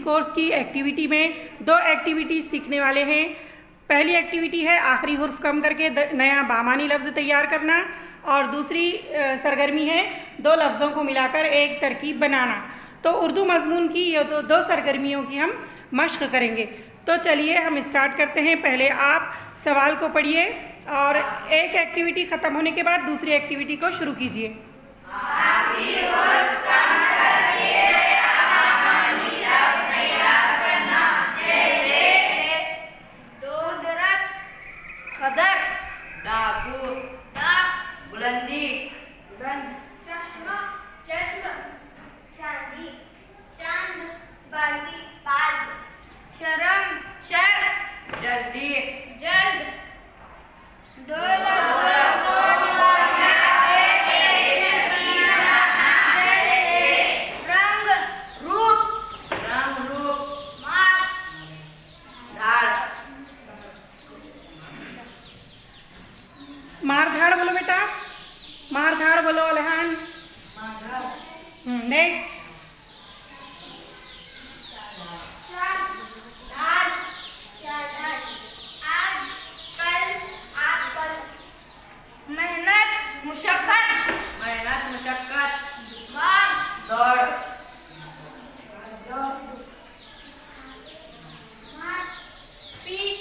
Course की activity में 2 activity सीखने वाले हैं। पहली एक्टिविटी है आखिरी हुर्फ कम करके नया बामानी लफ्ज़ तैयार करना, और दूसरी सरगर्मी है 2 लफ्ज़ों को मिलाकर एक तरकीब बनाना। तो उर्दू मज़मून की ये दो सरगर्मियों की हम मश्क करेंगे। तो चलिए हम स्टार्ट करते हैं। पहले आप सवाल को पढ़िए और एक एक्टिविटी ख़त्म होने के बाद दूसरी एक्टिविटी को शुरू कीजिए। खदर, डाकू, बुलंदी, बुलंद, चश्मा, चश्मा, चांदी, चांद, बाजी, बाज, शर्म, शर, जल्दी, जल्द, दो रंग, रूप, रंग, रूप, मार, धाड़, मार धाड़ बोलो बेटा, मार धाड़ बोलो अलहान। नेक्स्ट। मेहनत, मुशक्कत, मेहनत, मुशक्कत, भाग, दौड़, मारपीट,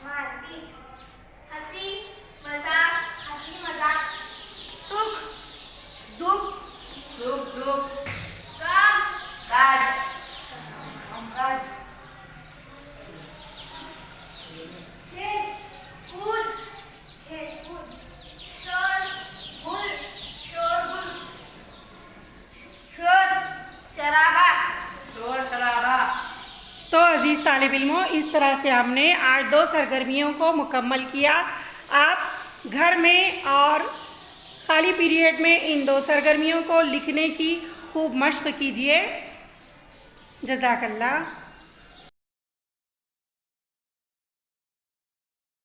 मारपीट, हंसी मजाक, हंसी मजाक, सुख दुख, सुख दुख, काम काज, कामकाज, खेल कूद, खेल कूद, शोरगुल, शोरगुल, शोर शराबा, शोर शराबा। तो अज़ीज़ तालिब इल्मों, इस तरह से हमने आज 2 सरगर्मियों को मुकम्मल किया। आप घर में और ख़ाली पीरियड में इन 2 सरगर्मियों को लिखने की खूब मश्क कीजिए। जज़ाकल्लाह।